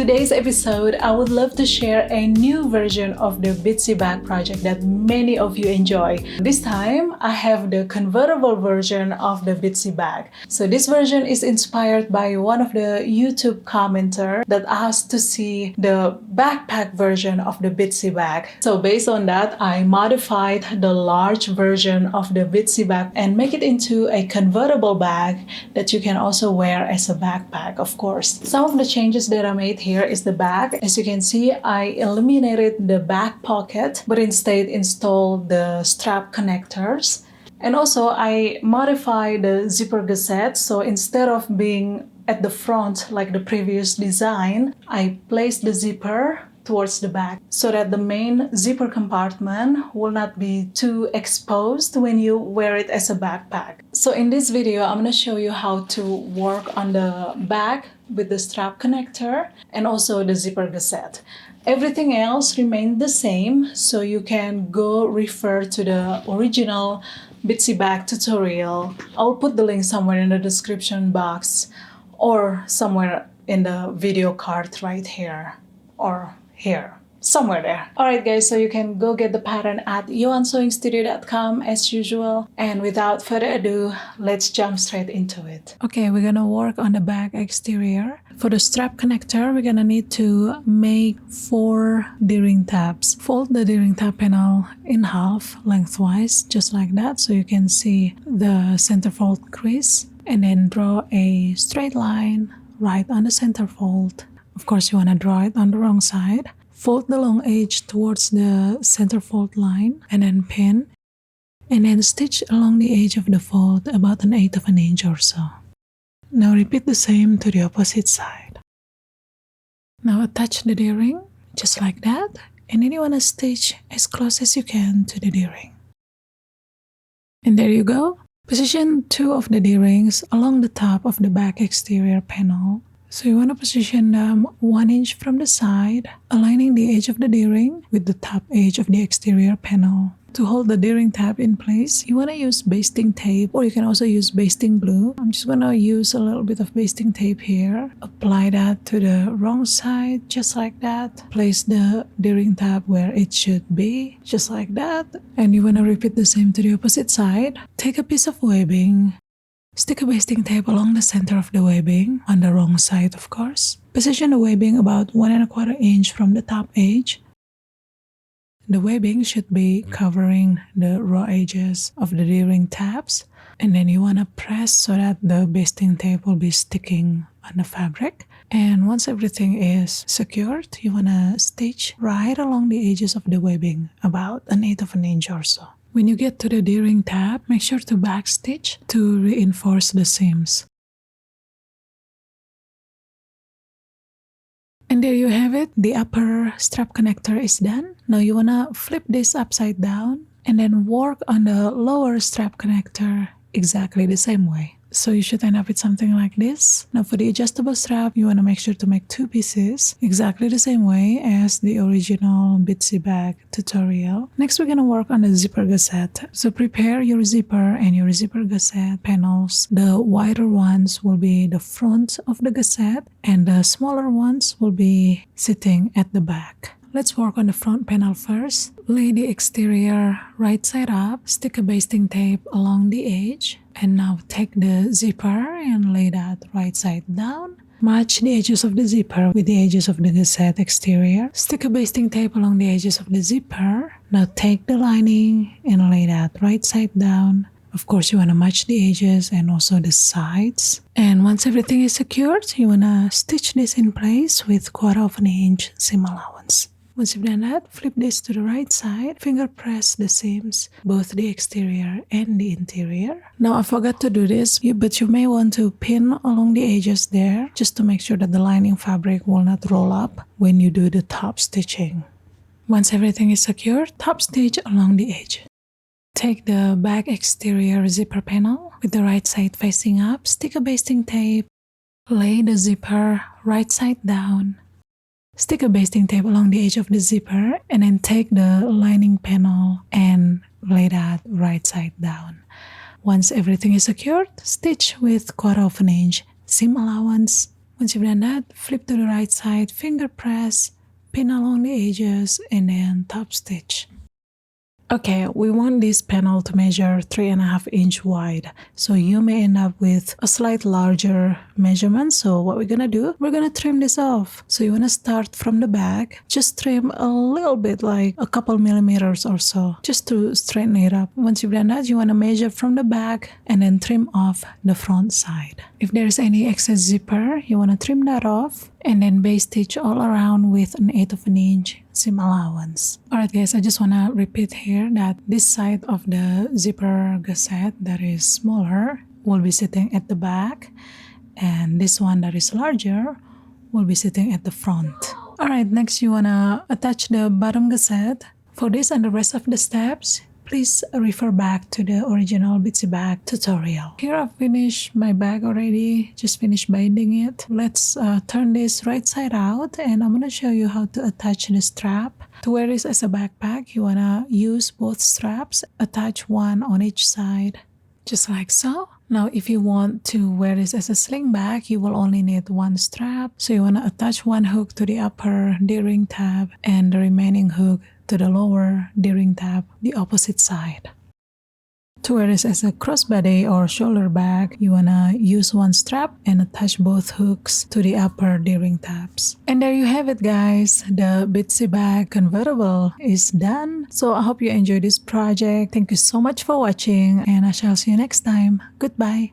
today's episode, I would love to share a new version of the Bitsy bag project that many of you enjoy. This time, I have the convertible version of the Bitsy bag. So this version is inspired by one of the YouTube commenter that asked to see the backpack version of the Bitsy bag. So based on that, I modified the large version of the Bitsy bag and make it into a convertible bag that you can also wear as a backpack, of course. Some of the changes that I made here is the back. As you can see, I eliminated the back pocket, but instead installed the strap connectors. And also, I modified the zipper gusset. So instead of being at the front like the previous design, I placed the zipper towards the back so that the main zipper compartment will not be too exposed when you wear it as a backpack. So in this video, I'm going to show you how to work on the back with the strap connector and also the zipper gusset. Everything else remained the same, so you can go refer to the original Bitsy bag tutorial. I'll put the link somewhere in the description box or somewhere in the video card right here or here, somewhere there. Alright guys, so you can go get the pattern at YoanSewingStudio.com as usual. And without further ado, let's jump straight into it. Okay, we're gonna work on the back exterior. For the strap connector, we're gonna need to make 4 D-ring tabs. Fold the D-ring tab panel in half lengthwise, just like that, so you can see the centerfold crease. And then draw a straight line right on the centerfold. Of course, you want to draw it on the wrong side. Fold the long edge towards the center fold line and then pin. And then stitch along the edge of the fold about 1/8 of an inch or so. Now repeat the same to the opposite side. Now attach the D-ring just like that. And then you want to stitch as close as you can to the D-ring. And there you go. Position 2 of the D-rings along the top of the back exterior panel. So you want to position them 1 inch from the side, aligning the edge of the D-ring with the top edge of the exterior panel. To hold the D-ring tab in place, you want to use basting tape, or you can also use basting glue. I'm just going to use a little bit of basting tape here. Apply that to the wrong side, just like that. Place the D-ring tab where it should be, just like that. And you want to repeat the same to the opposite side. Take a piece of webbing. Stick a basting tape along the center of the webbing, on the wrong side of course. Position the webbing about 1 1/4 inch from the top edge. The webbing should be covering the raw edges of the D-ring tabs. And then you want to press so that the basting tape will be sticking on the fabric. And once everything is secured, you want to stitch right along the edges of the webbing, about 1/8 of an inch or so. When you get to the D-ring tab, make sure to backstitch to reinforce the seams. And there you have it. The upper strap connector is done. Now you want to flip this upside down and then work on the lower strap connector exactly the same way. So you should end up with something like this. Now for the adjustable strap, you want to make sure to make 2 pieces exactly the same way as the original Bitsy bag tutorial. Next, we're going to work on the zipper gusset. So prepare your zipper and your zipper gusset panels. The wider ones will be the front of the gusset and the smaller ones will be sitting at the back. Let's work on the front panel first. Lay the exterior right side up, stick a basting tape along the edge, and now take the zipper and lay that right side down. Match the edges of the zipper with the edges of the gusset exterior. Stick a basting tape along the edges of the zipper. Now take the lining and lay that right side down. Of course, you want to match the edges and also the sides. And once everything is secured, you want to stitch this in place with 1/4 of an inch seam allowance. Once you've done that, flip this to the right side, finger press the seams, both the exterior and the interior. Now I forgot to do this, but you may want to pin along the edges there, just to make sure that the lining fabric will not roll up when you do the top stitching. Once everything is secured, top stitch along the edge. Take the back exterior zipper panel with the right side facing up, stick a basting tape, lay the zipper right side down. Stick a basting tape along the edge of the zipper and then take the lining panel and lay that right side down. Once everything is secured, stitch with 1/4 of an inch seam allowance Once you've done that, flip to the right side, finger press, pin along the edges, and then top stitch. Okay, we want this panel to measure 3.5 inch wide. So you may end up with a slight larger measurement. So what we're gonna do, we're gonna trim this off. So you wanna start from the back, just trim a little bit, like a couple millimeters or so, just to straighten it up. Once you've done that, you wanna measure from the back and then trim off the front side. If there's any excess zipper, you wanna trim that off and then base stitch all around with 1/8 of an inch seam allowance. Alright guys, I just want to repeat here that this side of the zipper gusset that is smaller will be sitting at the back, and this one that is larger will be sitting at the front. Alright, next you want to attach the bottom gusset. For this and the rest of the steps, please refer back to the original Bitsy bag tutorial. Here I've finished my bag already, just finished binding it. Let's turn this right side out, and I'm going to show you how to attach the strap. To wear this as a backpack, you want to use both straps, attach one on each side, just like so. Now if you want to wear this as a sling bag, you will only need one strap. So you want to attach one hook to the upper D-ring tab and the remaining hook to the lower D-ring tab, the opposite side. To wear this as a crossbody or shoulder bag, you wanna use one strap and attach both hooks to the upper D-ring tabs. And there you have it guys, the Bitsy bag convertible is done. So I hope you enjoyed this project. Thank you so much for watching, and I shall see you next time. Goodbye.